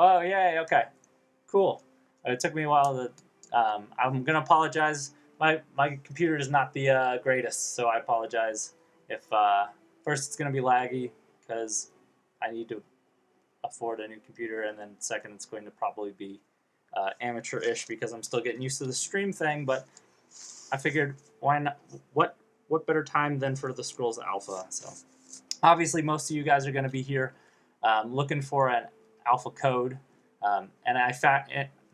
Oh, yay, okay. Cool. It took me a while to. I'm gonna apologize. My computer is not the greatest, so I apologize if first it's gonna be laggy because I need to afford a new computer, and then second it's going to probably be amateur-ish because I'm still getting used to the stream thing. But I figured why not? What better time than for the Scrolls Alpha? So obviously most of you guys are going to be here looking for an alpha code, and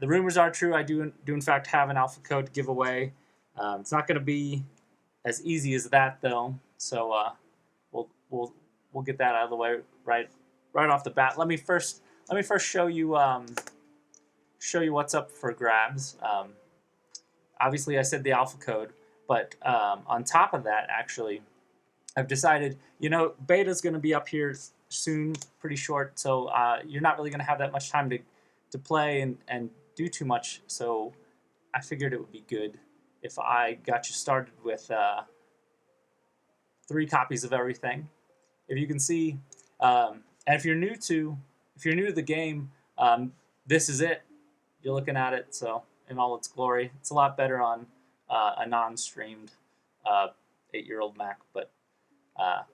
the rumors are true. I do in fact have an alpha code to give away. It's not going to be as easy as that though, so we'll get that out of the way right off the bat. Let me first show you what's up for grabs. Obviously, I said the alpha code, but on top of that, actually, I've decided, beta is going to be up here soon, pretty short, so you're not really going to have that much time to play and do too much, so I figured it would be good if I got you started with 3 copies of everything. If you can see, and if you're new to the game, this is it. You're looking at it, so in all its glory. It's a lot better on a non-streamed 8-year-old Mac, but I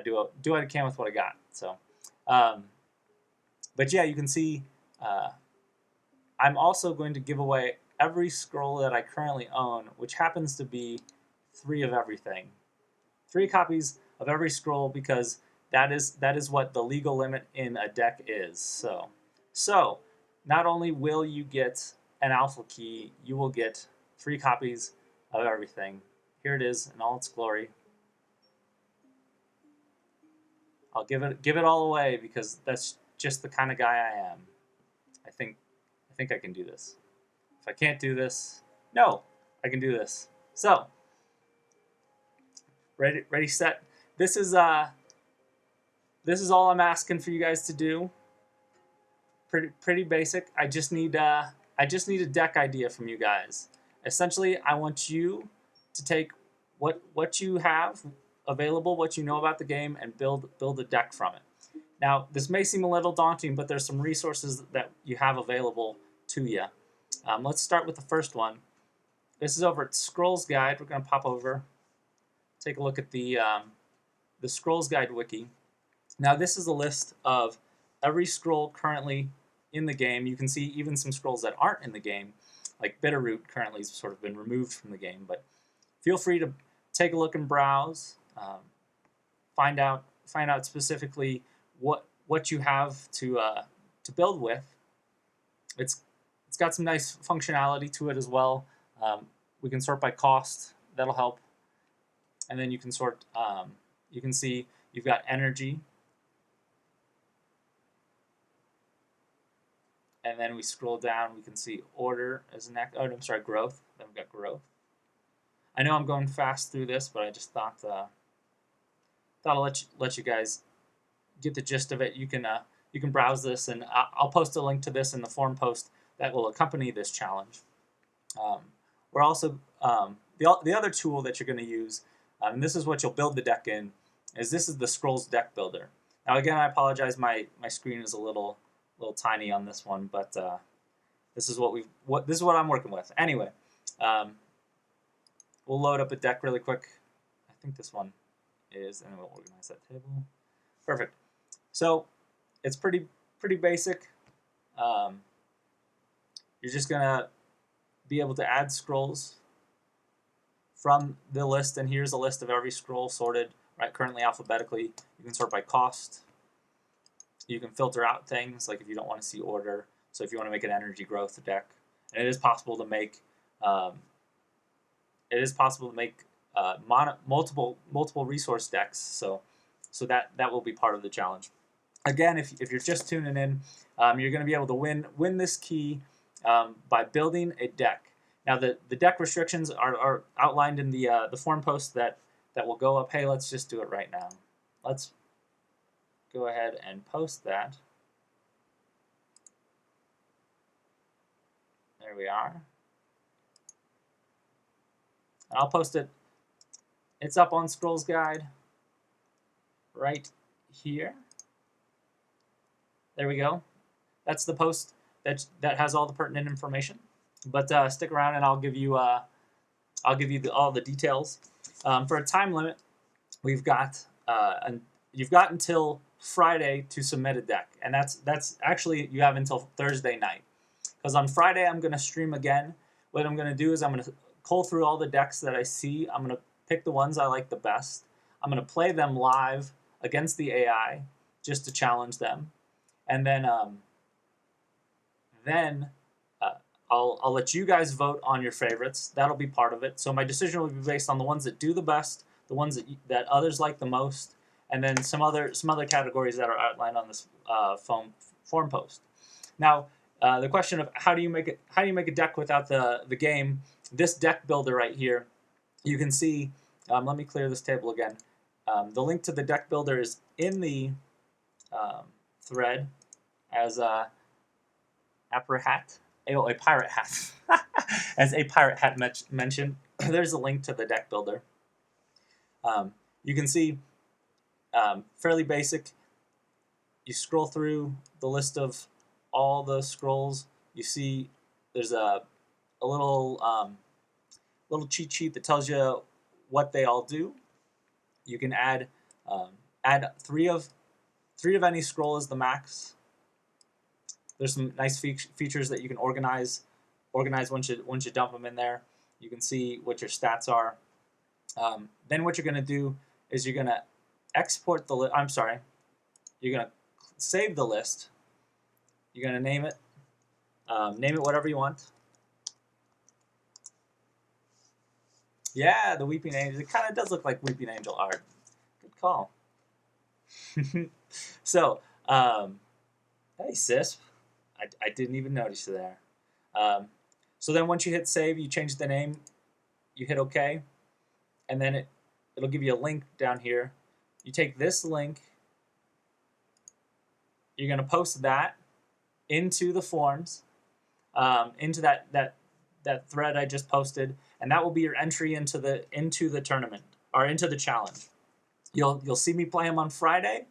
do what I can with what I got. So, but yeah, you can see I'm also going to give away every scroll that I currently own, which happens to be 3 of everything. 3 copies of every scroll because that is what the legal limit in a deck is. So not only will you get an alpha key, you will get 3 copies of everything. Here it is in all its glory. I'll give it all away because that's just the kind of guy I am. I think I can do this. If I can't do this, no, I can do this. So, ready, set. This is all I'm asking for you guys to do. Pretty basic. I just need a deck idea from you guys. Essentially, I want you to take what you have available, what you know about the game, and build a deck from it. Now, this may seem a little daunting, but there's some resources that you have available to you. Let's start with the first one. This is over at Scrolls Guide. We're going to pop over, take a look at the Scrolls Guide wiki. Now, this is a list of every scroll currently in the game. You can see even some scrolls that aren't in the game, like Bitterroot currently has sort of been removed from the game. But feel free to take a look and browse, find out specifically what you have to build with. It's got some nice functionality to it as well. We can sort by cost. That'll help. And then you can sort. You can see you've got energy. And then we scroll down, we can see order as next. Oh, I'm sorry, growth. Then we've got growth. I know I'm going fast through this, but I just thought I'll let you guys get the gist of it. You can browse this, and I'll post a link to this in the forum post that will accompany this challenge. We're also the other tool that you're going to use, and this is what you'll build the deck in. This is the Scrolls Deck Builder. Now again, I apologize, my screen is a little tiny on this one, but this is what I'm working with. Anyway, we'll load up a deck really quick. I think this one is, and then we'll organize that table. Perfect. So it's pretty basic. You're just gonna be able to add scrolls from the list, and here's a list of every scroll sorted currently alphabetically. You can sort by cost. You can filter out things, like if you don't want to see order. So if you want to make an energy growth deck, and it is possible to make multiple resource decks. So that will be part of the challenge. Again, if you're just tuning in, you're going to be able to win this key by building a deck. Now the deck restrictions are outlined in the forum post that will go up. Hey, let's just do it right now. Let's go ahead and post that. There we are. And I'll post it. It's up on Scrolls Guide right here. There we go. that's the post that has all the pertinent information. But stick around, and I'll give you all the details. For a time limit, we've got you've got until Friday to submit a deck, and that's actually you have until Thursday night, because on Friday I'm going to stream again. What I'm going to do is I'm going to cull through all the decks that I see. I'm going to pick the ones I like the best. I'm going to play them live against the AI just to challenge them, and then uh, I'll let you guys vote on your favorites. That'll be part of it. So my decision will be based on the ones that do the best, the ones that others like the most, and then some other categories that are outlined on this forum post. Now, the question of how do you make a deck without the game? This deck builder right here, you can see. Let me clear this table again. The link to the deck builder is in the thread as a pirate hat. As a pirate hat mentioned, there's a link to the deck builder. You can see fairly basic. You scroll through the list of all the scrolls. You see there's a little cheat sheet that tells you what they all do. You can add three of any scroll is the max. There's some nice features that you can organize once you dump them in there. You can see what your stats are. Then what you're going to do is you're going to export the list. I'm sorry. You're going to save the list. You're going to name it. Name it whatever you want. Yeah, the Weeping Angel. It kind of does look like Weeping Angel art. Good call. So, hey, sis. I didn't even notice you there. So then once you hit save, you change the name, you hit OK, and then it'll give you a link down here. You take this link, you're going to post that into the forums, into that thread I just posted, and that will be your entry into the tournament, or into the challenge. You'll see me play them on Friday,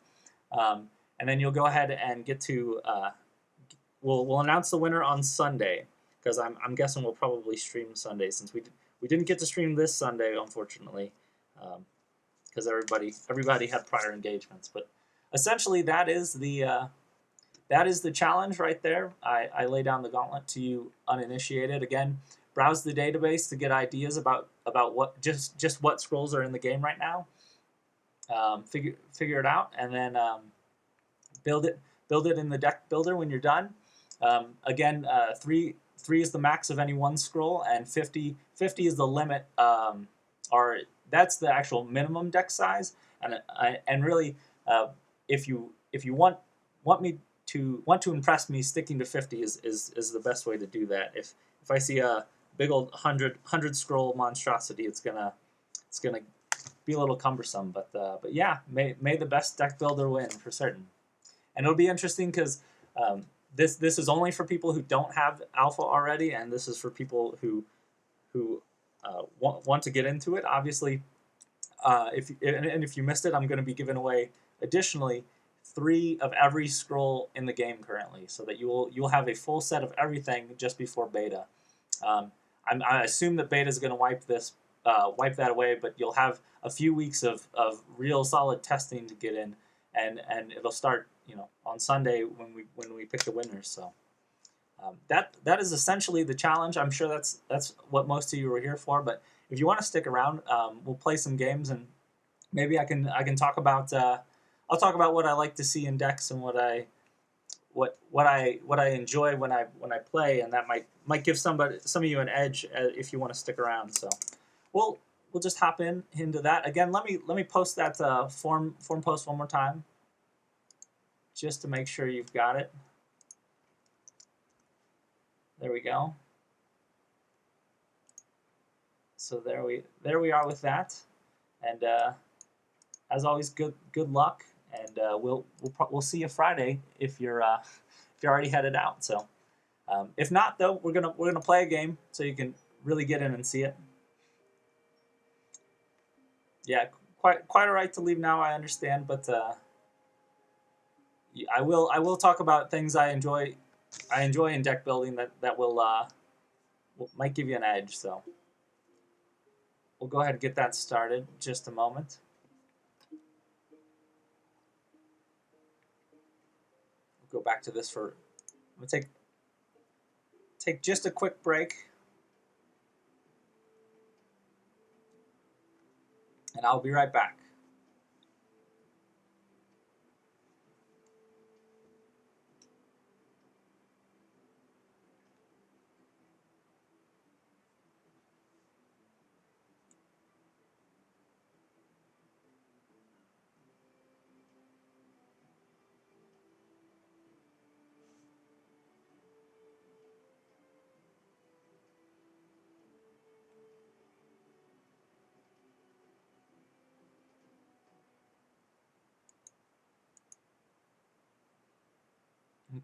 and then you'll go ahead and get to we'll announce the winner on Sunday, because I'm guessing we'll probably stream Sunday, since we didn't get to stream this Sunday, unfortunately, because everybody had prior engagements. But essentially that is the challenge right there. I lay down the gauntlet to you uninitiated. Again, browse the database to get ideas about what just what scrolls are in the game right now. Figure it out, and then build it in the deck builder when you're done. Again, 3 is the max of any one scroll, and 50 is the limit, or that's the actual minimum deck size. And really, if you want to impress me, sticking to 50 is the best way to do that. If I see a big old 100 scroll monstrosity, it's gonna be a little cumbersome. But yeah, may the best deck builder win for certain. And it'll be interesting because this is only for people who don't have alpha already, and this is for people who want to get into it. Obviously, if you missed it, I'm going to be giving away additionally 3 of every scroll in the game currently, so that you'll have a full set of everything just before beta. I assume that beta is going to wipe that away, but you'll have a few weeks of real solid testing to get in, and it'll start on Sunday when we pick the winners. So that is essentially the challenge. I'm sure that's what most of you are here for. But if you want to stick around, we'll play some games, and maybe I can talk about I'll talk about what I like to see in decks and what I enjoy when I play, and that might give some of you an edge if you want to stick around. So we'll just hop into that. Again, let me post that form post one more time, just to make sure you've got it. There we go. So there we are with that, and as always, good luck, and we'll see you Friday if you're already headed out. So if not, though, we're gonna play a game so you can really get in and see it. Yeah, quite all right to leave now, I understand, but I will talk about things I enjoy I enjoy in deck building that will might give you an edge. So we'll go ahead and get that started in just a moment. We'll go back to this for. I'm gonna take just a quick break, and I'll be right back.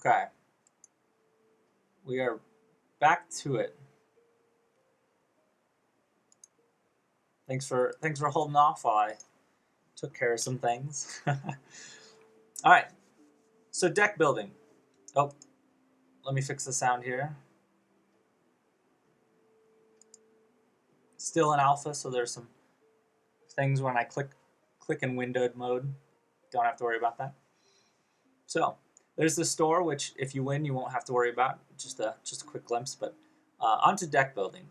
Okay, we are back to it. Thanks for holding off while I took care of some things. All right, so deck building. Oh, let me fix the sound here. Still in alpha, so there's some things when I click in windowed mode. Don't have to worry about that. So there's the store, which if you win, you won't have to worry about. Just a quick glimpse. But onto deck building.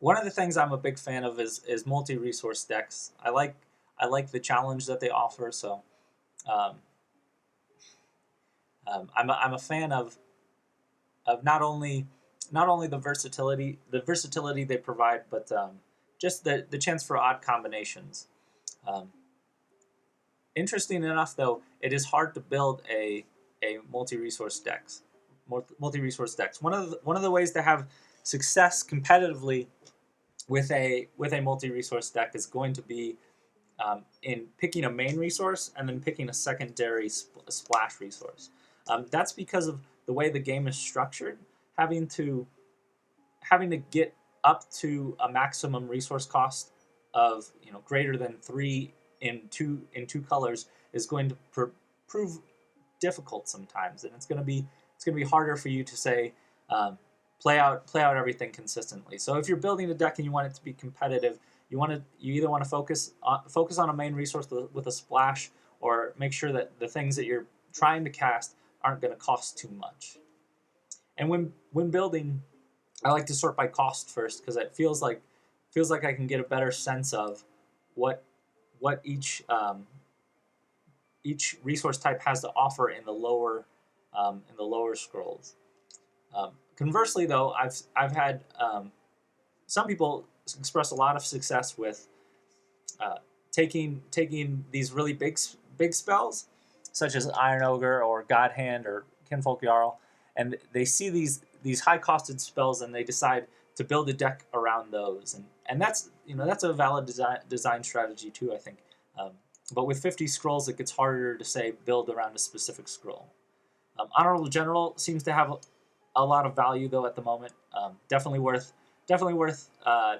One of the things I'm a big fan of is multi-resource decks. I like the challenge that they offer. So I'm a fan of not only the versatility they provide, but just the chance for odd combinations. Interesting enough, though, it is hard to build a multi-resource decks. One of the ways to have success competitively with a multi-resource deck is going to be in picking a main resource and then picking a secondary splash resource. That's because of the way the game is structured. Having to get up to a maximum resource cost of greater than 3 in two colors is going to prove difficult sometimes, and it's going to be harder for you to say play out everything consistently. So if you're building a deck and you want it to be competitive, you either want to focus on a main resource with a splash, or make sure that the things that you're trying to cast aren't going to cost too much. And when building, I like to sort by cost first, because it feels like I can get a better sense of what each resource type has to offer in the lower scrolls. Conversely, though, I've had some people express a lot of success with taking these really big spells, such as Iron Ogre or God Hand or Kinfolk Jarl, and they see these high costed spells and they decide to build a deck around those, and that's a valid design strategy too, I think. But with 50 scrolls, it gets harder to say build around a specific scroll. Honorable General seems to have a lot of value though at the moment. Definitely worth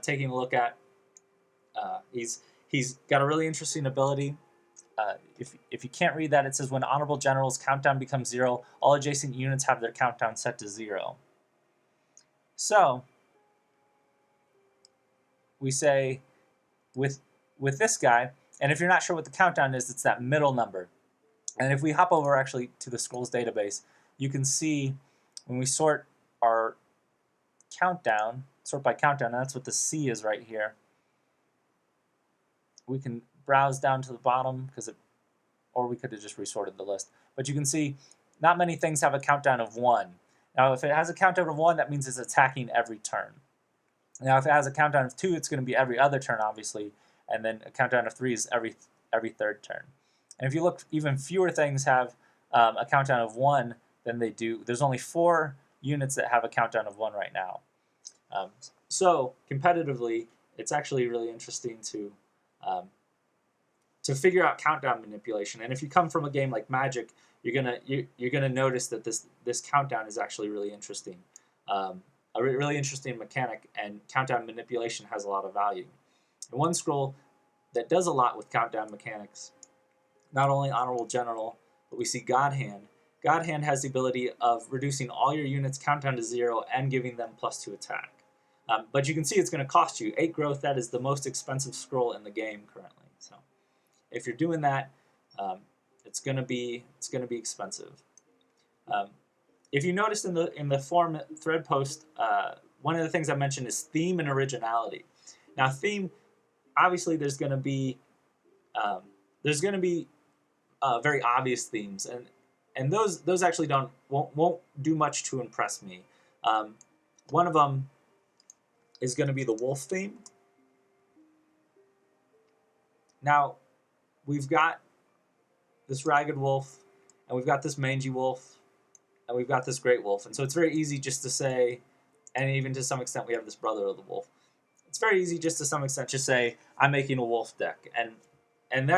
taking a look at. He's got a really interesting ability. If you can't read that, it says when Honorable General's countdown becomes 0, all adjacent units have their countdown set to 0. So we say with this guy, and if you're not sure what the countdown is, it's that middle number. And if we hop over actually to the scrolls database, you can see when we sort our countdown, sort by countdown, and that's what the C is right here. We can browse down to the bottom or we could have just resorted the list. But you can see not many things have a countdown of 1. Now, if it has a countdown of 1, that means it's attacking every turn. Now, if it has a countdown of 2, it's going to be every other turn, obviously, and then a countdown of 3 is every third turn. And if you look, even fewer things have a countdown of 1 than they do. There's only 4 units that have a countdown of 1 right now. So competitively, it's actually really interesting to figure out countdown manipulation. And if you come from a game like Magic, you're gonna notice that this countdown is actually really interesting, a really interesting mechanic, and countdown manipulation has a lot of value. And one scroll that does a lot with countdown mechanics, not only Honorable General, but we see God Hand, God Hand has the ability of reducing all your units countdown to 0 and giving them +2 attack. But you can see it's going to cost you 8 growth. That is the most expensive scroll in the game currently. So if you're doing that, it's going to be expensive. If you noticed in the forum thread post, one of the things I mentioned is theme and originality. Now, theme, obviously, there's going to be very obvious themes, and those actually won't do much to impress me. One of them is going to be the wolf theme. Now, we've got this ragged wolf, and we've got this mangy wolf, and we've got this great wolf, and so it's very easy just to say, and even to some extent we have this brother of the wolf. It's very easy just to some extent just say, I'm making a wolf deck, and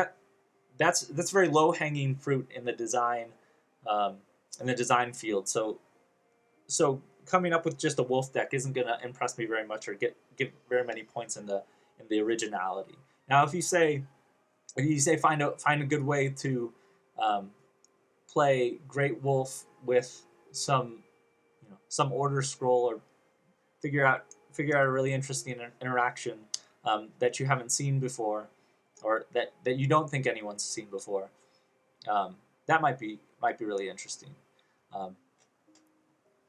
that's very low-hanging fruit in the design field. So coming up with just a wolf deck isn't going to impress me very much or get very many points in the originality. Now, if you say find a good way to play Great Wolf with some order scroll, or figure out a really interesting interaction that you haven't seen before, or that you don't think anyone's seen before, that might be really interesting.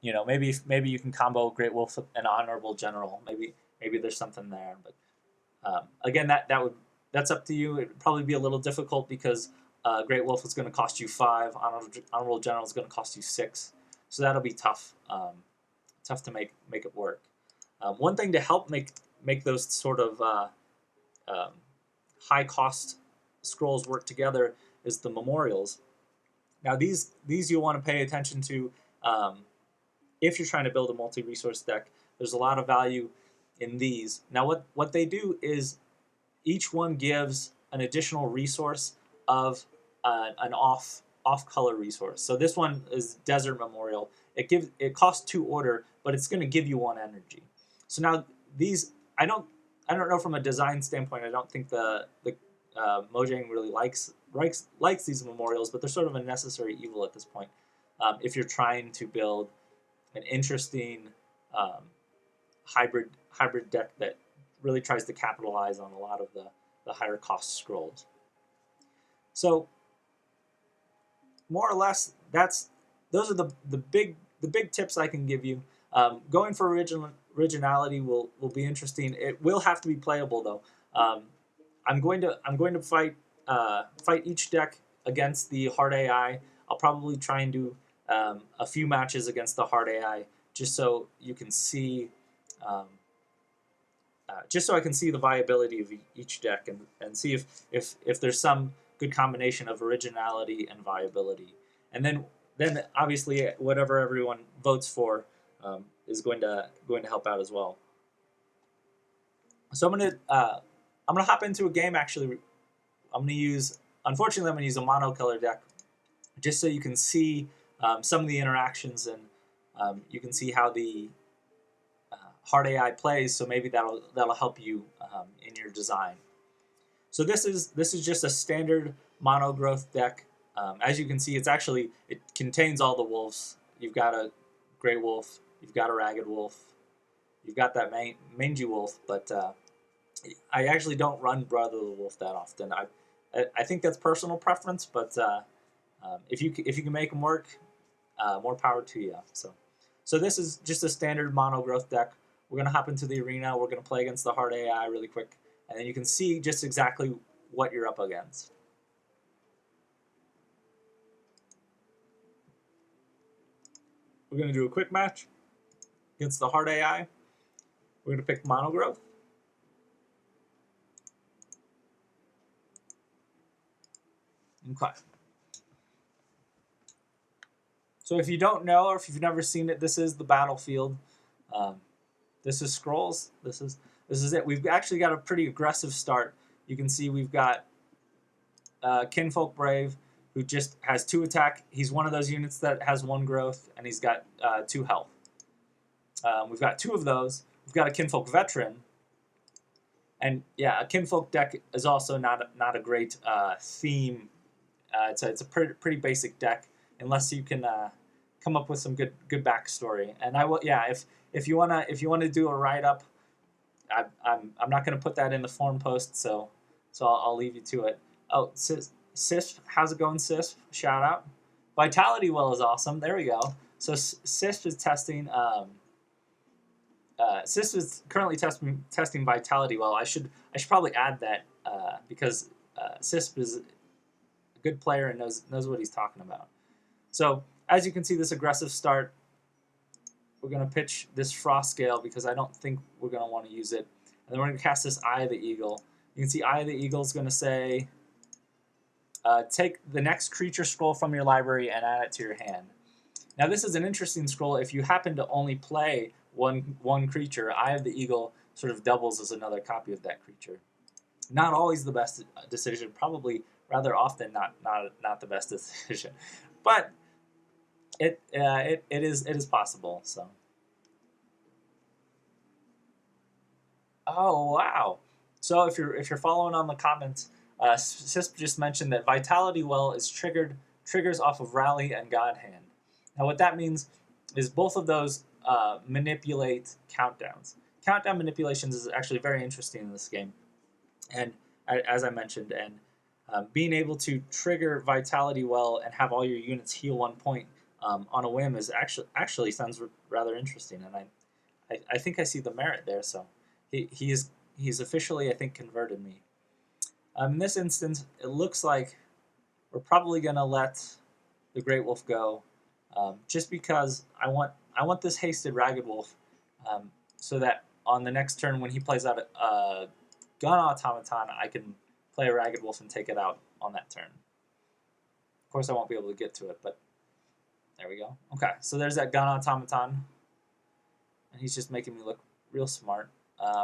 Maybe you can combo Great Wolf with an Honorable General. Maybe there's something there. But again, that's up to you. It'd probably be a little difficult because Great Wolf is going to cost you 5. Honorable General is going to cost you 6. So that'll be tough. Tough to make it work. One thing to help make those sort of high cost scrolls work together is the memorials. Now these you'll want to pay attention to if you're trying to build a multi-resource deck. There's a lot of value in these. Now what they do is each one gives an additional resource of an off color resource. So this one is Desert Memorial. It costs 2 order, but it's going to give you 1 energy. So now these, I don't know from a design standpoint. I don't think the Mojang really likes these memorials, but they're sort of a necessary evil at this point. If you're trying to build an interesting hybrid deck that really tries to capitalize on a lot of the higher cost scrolls. So more or less, those are the big tips I can give you. Going for originality will be interesting. It will have to be playable though. I'm going to fight each deck against the hard AI. I'll probably try and do a few matches against the hard AI just so you can see, just so I can see the viability of each deck and see if there's some good combination of originality and viability. And then obviously whatever everyone votes for is going to help out as well. So I'm gonna hop into a game. Actually, unfortunately I'm gonna use a monocolor deck just so you can see some of the interactions, and you can see how the hard AI plays. So maybe that'll help you in your design. So this is just a standard mono growth deck. As you can see, it contains all the wolves. You've got a Great Wolf, you've got a Ragged Wolf, you've got that mangy wolf, but I actually don't run Brother of the Wolf that often. I think that's personal preference, but if you can make them work, more power to you. So this is just a standard mono growth deck. We're gonna hop into the arena. We're gonna play against the hard AI really quick, and then you can see just exactly what you're up against. We're going to do a quick match against the hard AI. We're going to pick mono growth. Okay. So if you don't know, or if you've never seen it, this is the battlefield. This is scrolls. This is it. We've actually got a pretty aggressive start. You can see we've got Kinfolk Brave, who just has 2 attack. He's one of those units that has 1 growth, and he's got 2 health. We've got 2 of those. We've got a Kinfolk Veteran, and yeah, a Kinfolk deck is also not a great theme. It's a pretty basic deck. unless you can come up with some good backstory. And I will, yeah, if you wanna do a write up, I'm not gonna put that in the forum post, so I'll leave you to it. Oh, Sisp, how's it going, Sisp? Shout out. Vitality Well is awesome. There we go. So Sisp is testing. Sisp is currently testing Vitality Well. I should probably add that because Sisp is a good player and knows what he's talking about. So as you can see, this aggressive start, we're going to pitch this Frost Scale because I don't think we're going to want to use it. And then we're going to cast this Eye of the Eagle. You can see Eye of the Eagle is going to say, take the next creature scroll from your library and add it to your hand. Now this is an interesting scroll. If you happen to only play one creature, Eye of the Eagle sort of doubles as another copy of that creature. Not always the best decision, probably rather often not the best decision, but it is possible. So, oh wow! So if you're following on the comments, Sisp just mentioned that Vitality Well is triggers off of Rally and God Hand. Now what that means is both of those manipulate countdowns. Countdown manipulations is actually very interesting in this game, and as I mentioned, and being able to trigger Vitality Well and have all your units heal 1 point on a whim is actually sounds rather interesting, and I think I see the merit there. So he's officially, I think, converted me. In this instance, it looks like we're probably gonna let the Great Wolf go, just because I want this hasted Ragged Wolf, so that on the next turn when he plays out a Gun Automaton, I can play a Ragged Wolf and take it out on that turn. Of course, I won't be able to get to it, but there we go. Okay, so there's that Gun Automaton, and he's just making me look real smart.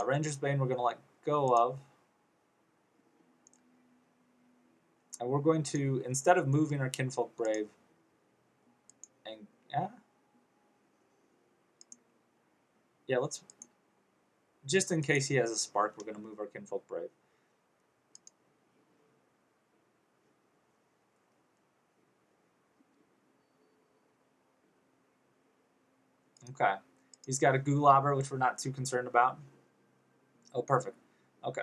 Ranger's Bane we're going to let go of. And we're going to, instead of moving our Kinfolk Brave, and yeah, let's, just in case he has a Spark, we're going to move our Kinfolk Brave. Okay, he's got a Gulobber, which we're not too concerned about. Oh, perfect. Okay.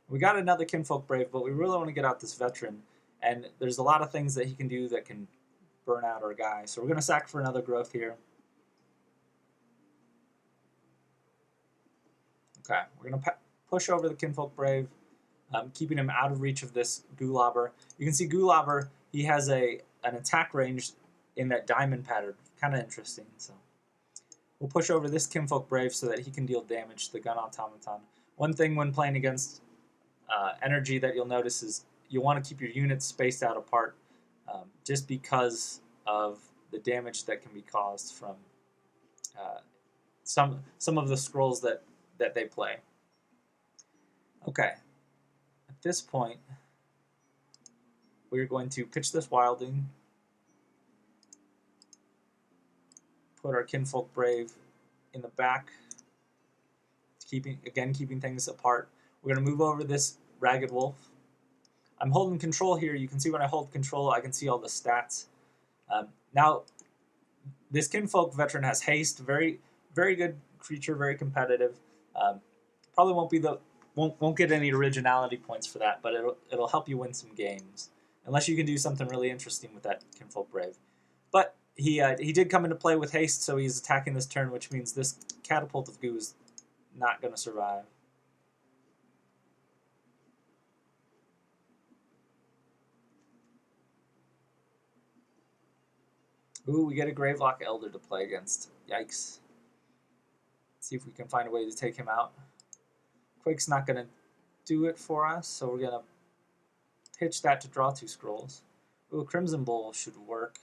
We got another Kinfolk Brave, but we really want to get out this Veteran, and there's a lot of things that he can do that can burn out our guy. So we're going to sack for another growth here. Okay, we're going to push over the Kinfolk Brave, keeping him out of reach of this Gulobber. You can see Gulobber, he has an attack range in that diamond pattern. Kind of interesting. So we'll push over this Kinfolk Brave so that he can deal damage to the Gun Automaton. One thing when playing against energy that you'll notice is you want to keep your units spaced out apart, just because of the damage that can be caused from some of the scrolls that they play. Okay, at this point, we're going to pitch this Wilding, put our Kinfolk Brave in the back, keeping things apart. We're going to move over this Ragged Wolf. I'm holding control here. You can see when I hold control, I can see all the stats. Now, this Kinfolk Veteran has haste, very good creature, very competitive. Probably won't get any originality points for that, but it'll help you win some games, unless you can do something really interesting with that Kinfolk Brave. But he did come into play with haste, so he's attacking this turn, which means this Catapult of Goo is not going to survive. Ooh, we get a Gravelock Elder to play against. Yikes. Let's see if we can find a way to take him out. Quake's not going to do it for us, so we're going to pitch that to draw 2 scrolls. Ooh, Crimson Bowl should work.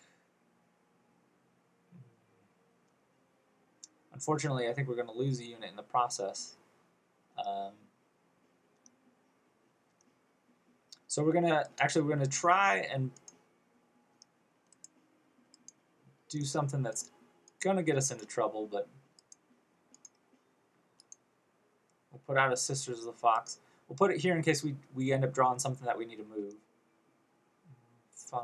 Unfortunately, I think we're going to lose a unit in the process. So we're going to try and do something that's going to get us into trouble, but we'll put out a Sisters of the Fox. We'll put it here in case we end up drawing something that we need to move. 5.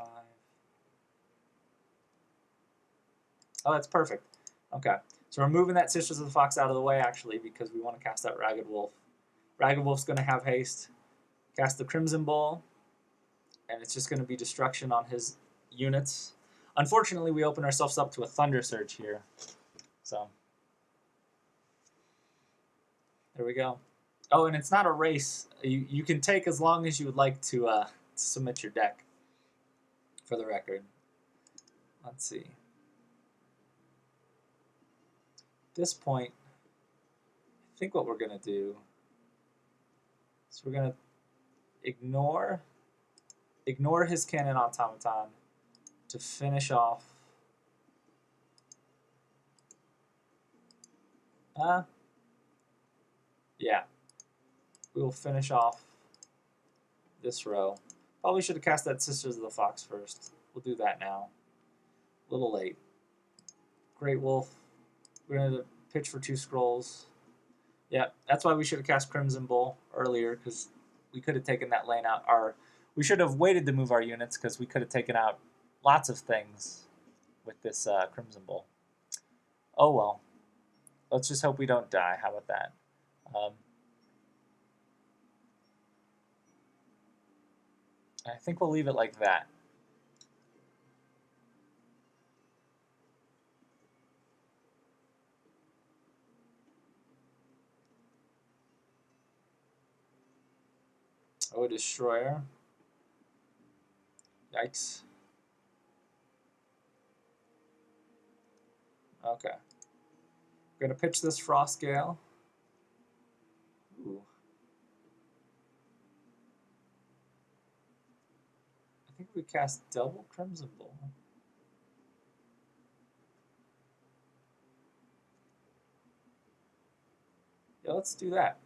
Oh, that's perfect. Okay. So we're moving that Sisters of the Fox out of the way, actually, because we want to cast that Ragged Wolf. Ragged Wolf's going to have haste. Cast the Crimson Bowl. And it's just going to be destruction on his units. Unfortunately, we open ourselves up to a Thunder Surge here. So, there we go. Oh, and it's not a race. You can take as long as you would like to submit your deck, for the record. Let's see. At this point, I think what we're going to do is we're going to ignore his Cannon Automaton to finish off. Yeah. We will finish off this row. Probably should have cast that Sisters of the Fox first. We'll do that now. A little late. Great Wolf. We're going to pitch for 2 scrolls. Yeah, that's why we should have cast Crimson Bowl earlier, because we could have taken that lane out. We should have waited to move our units, because we could have taken out lots of things with this Crimson Bowl. Oh well. Let's just hope we don't die. How about that? I think we'll leave it like that. Oh, a Destroyer. Yikes. Okay. We're going to pitch this Frost Gale. Ooh. I think we cast double Crimson Bowl. Yeah, let's do that.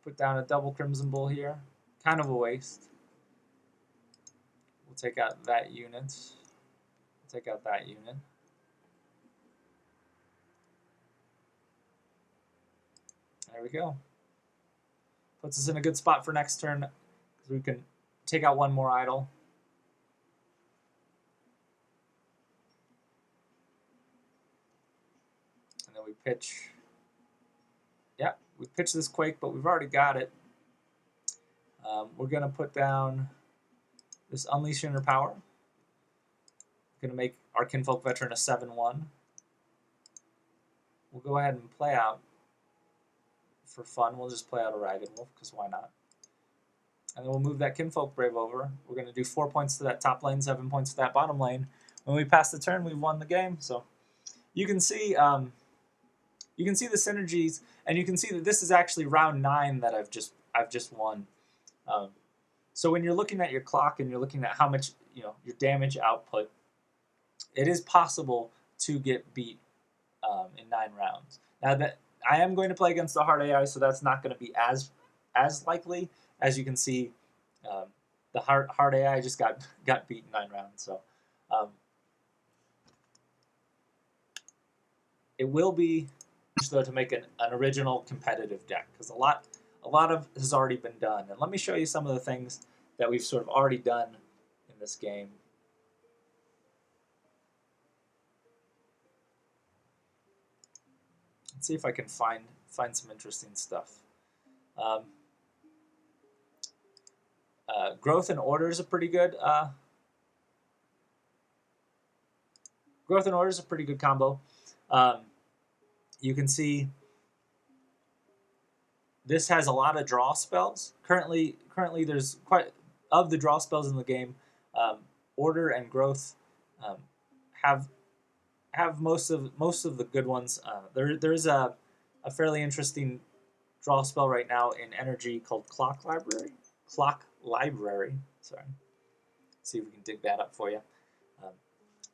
Put down a double Crimson Bowl here. Kind of a waste. We'll take out that unit. Take out that unit. There we go. Puts us in a good spot for next turn, because we can take out 1 more idol. And then we pitch. Yeah, we pitch this Quake, but we've already got it. We're going to put down this Unleash Inner Power. Going to make our Kinfolk Veteran a 7/1. We'll go ahead and play out. For fun, we'll just play out a Ragged Wolf, because why not? And then we'll move that Kinfolk Brave over. We're going to do 4 points to that top lane, 7 points to that bottom lane. When we pass the turn, we've won the game. So you can see the synergies, and you can see that this is actually round 9 that I've just won. So when you're looking at your clock and you're looking at how much your damage output, it is possible to get beat in 9 rounds. Now that I am going to play against the hard AI, so that's not going to be as likely. As you can see, the hard AI just got beat in 9 rounds. So it will be though to make an original competitive deck, because a lot of has already been done. And let me show you some of the things that we've sort of already done in this game. Let's see if I can find some interesting stuff. Growth and Order is a pretty good. Growth and Order is a pretty good combo. You can see this has a lot of draw spells. Currently there's quite of the draw spells in the game. Order and Growth have most of the good ones. There's a fairly interesting draw spell right now in Energy called Clock Library. Sorry. See if we can dig that up for you.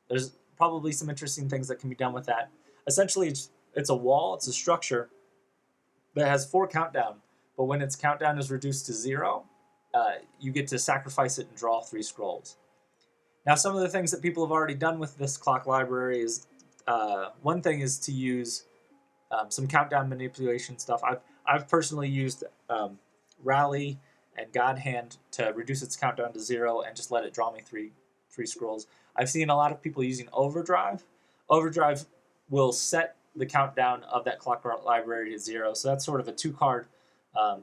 There's probably some interesting things that can be done with that. Essentially, it's a wall. It's a structure that has 4 countdown. But when its countdown is reduced to 0, you get to sacrifice it and draw 3 scrolls. Now, some of the things that people have already done with this Clock Library is one thing is to use some countdown manipulation stuff. I've personally used Rally and God Hand to reduce its countdown to 0 and just let it draw me three scrolls. I've seen a lot of people using Overdrive. Overdrive will set the countdown of that clock library to 0. So that's sort of a um,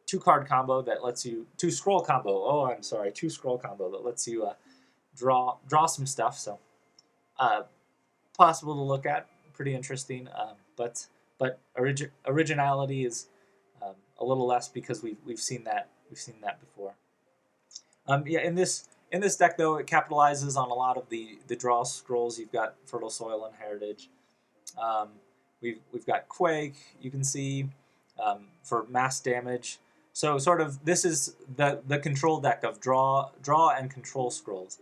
two card combo that lets you two scroll combo. Oh, I'm sorry, two scroll combo that lets you draw some stuff. So uh, possible to look at, pretty interesting. But originality is a little less because we've seen that before. Yeah, in this deck though, it capitalizes on a lot of the draw scrolls. You've got Fertile Soil and Heritage. Um, we've got Quake. You can see for mass damage. So sort of this is the control deck of draw and control scrolls,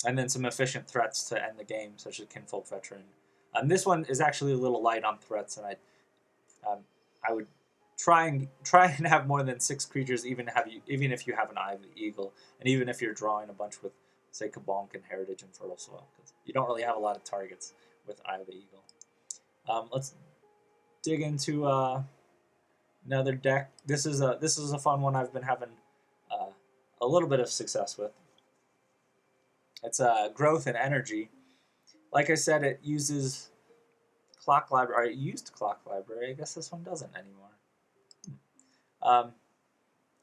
and then some efficient threats to end the game, such as Kinfolk Veteran. This one is actually a little light on threats, and I would try and have more than 6 creatures, even if you have an Eye of the Eagle, and even if you're drawing a bunch with, say, Kabonk and Heritage and Fertile Soil, because you don't really have a lot of targets with Eye of the Eagle. Let's dig into another deck. This is a fun one I've been having a little bit of success with. It's Growth and Energy. Like I said, it uses Clock Library. Or it used Clock Library. I guess this one doesn't anymore.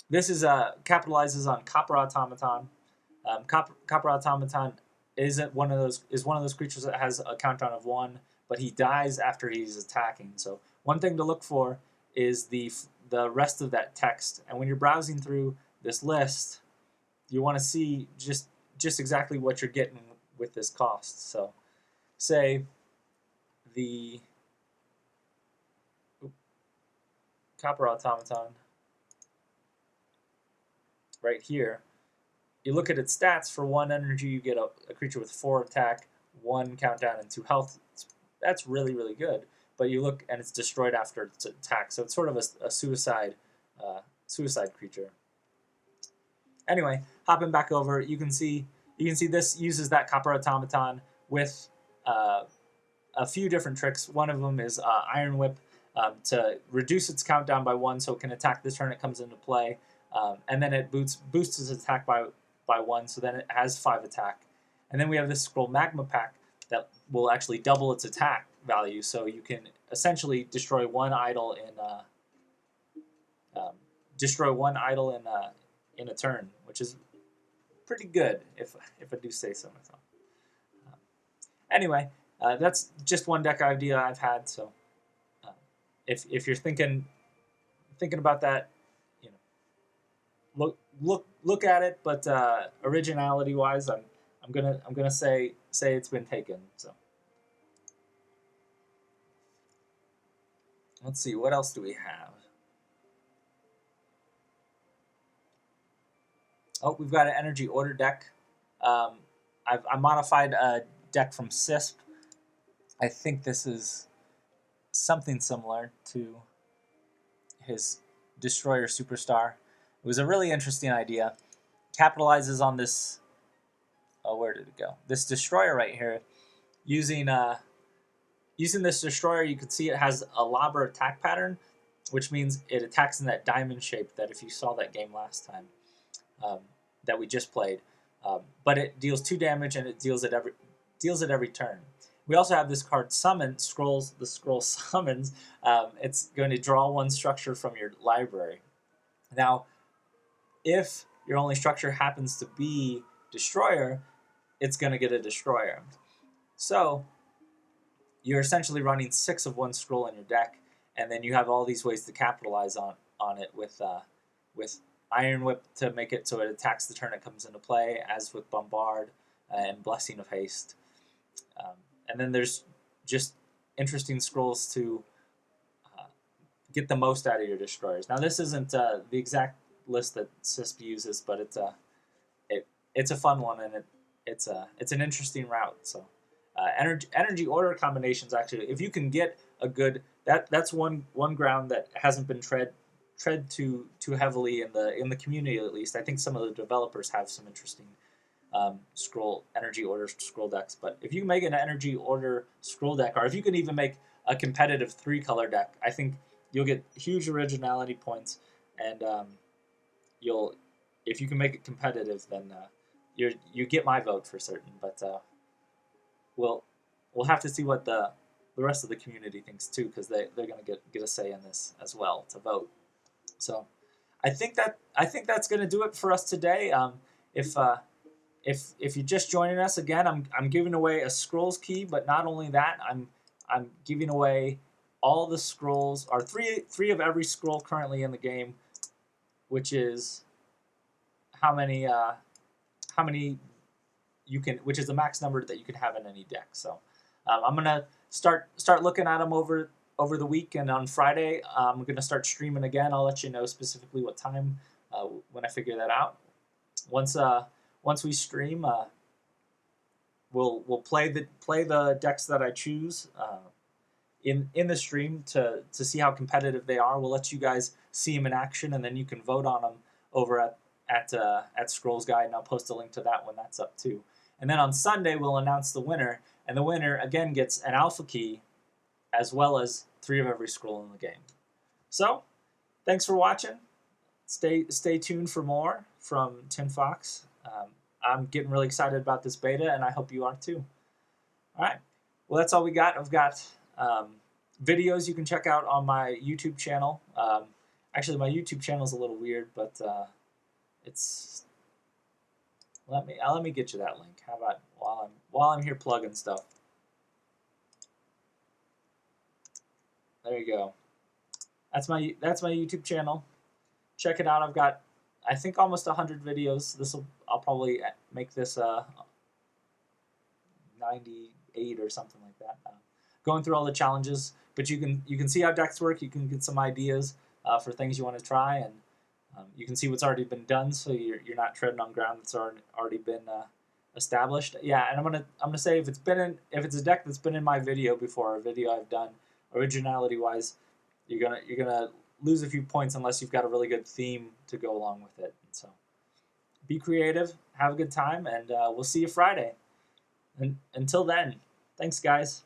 This is capitalizes on Copper Automaton. Copper Automaton is one of those creatures that has a countdown of 1, but he dies after he's attacking. So one thing to look for is the rest of that text. And when you're browsing through this list, you want to see just exactly what you're getting with this cost. So, say the Copper Automaton right here, you look at its stats. For 1 energy, you get a creature with 4 attack, 1 countdown, and 2 health. That's really, really good. But you look, and it's destroyed after its attack, so it's sort of a suicide creature. Anyway, hopping back over, you can see this uses that Copper Automaton with a few different tricks. One of them is Iron Whip to reduce its countdown by 1, so it can attack the turn it comes into play. And then it boosts its attack by 1, so then it has 5 attack. And then we have this scroll Magma Pack that will actually double its attack value, so you can essentially destroy one idol in a turn, which is pretty good if I do say so myself. Anyway, that's just one deck idea I've had. So if you're thinking about that, look at it. But originality wise, I'm gonna say it's been taken. So let's see, what else do we have? Oh, we've got an Energy Order deck. I modified a deck from CISP. I think this is something similar to his Destroyer Superstar. It was a really interesting idea. Capitalizes on this. Oh, where did it go? This Destroyer right here. Using this Destroyer, you can see it has a Lobber attack pattern, which means it attacks in that diamond shape that if you saw that game last time that we just played. But it deals 2 damage and it deals it every turn. We also have this card Summon, the scroll Summons. It's going to draw 1 structure from your library. Now, if your only structure happens to be Destroyer, it's going to get a Destroyer. So you're essentially running 6 of 1 scroll in your deck, and then you have all these ways to capitalize on it with Iron Whip to make it so it attacks the turn it comes into play, as with Bombard and Blessing of Haste. And then there's just interesting scrolls to get the most out of your Destroyers. Now, this isn't the exact list that CISP uses, but it's a fun one, and it's an interesting route. So energy order combinations, actually, if you can get a good that's one ground that hasn't been tread too heavily in the community, at least. I think some of the developers have some interesting energy order scroll decks. But if you make an energy order scroll deck, or if you can even make a competitive 3-color deck, I think you'll get huge originality points, and if you can make it competitive, then you get my vote for certain. But we'll have to see what the rest of the community thinks too, because they're gonna get a say in this as well to vote. So I think that's gonna do it for us today. If you're just joining us again, I'm giving away a scrolls key, but not only that, I'm giving away all the scrolls, or three of every scroll currently in the game, which is how many you can, which is the max number that you can have in any deck. So I'm gonna start looking at them over the week, and on Friday I'm gonna start streaming again. I'll let you know specifically what time when I figure that out. Once we stream, we'll play the decks that I choose in the stream to see how competitive they are. We'll let you guys see them in action, and then you can vote on them over at Scrolls Guide, and I'll post a link to that when that's up too. And then on Sunday we'll announce the winner, and the winner again gets an alpha key as well as 3 of every scroll in the game. So thanks for watching. Stay tuned for more from Tim Fox. I'm getting really excited about this beta, and I hope you are too. All right. Well, that's all we got. I've got videos you can check out on my YouTube channel. Actually, my YouTube channel is a little weird, but it's let me get you that link. How about while I'm here plugging stuff? There you go. That's my YouTube channel. Check it out. I've got, I think, almost 100 videos. I'll probably make this 98 or something like that. Going through all the challenges, but you can see how decks work. You can get some ideas for things you want to try, and you can see what's already been done, so you're not treading on ground that's already been established. Yeah, and I'm gonna say if it's a deck that's been in my video before, a video I've done originality wise, you're gonna lose a few points unless you've got a really good theme to go along with it. And so be creative, have a good time, and we'll see you Friday. And until then, thanks guys.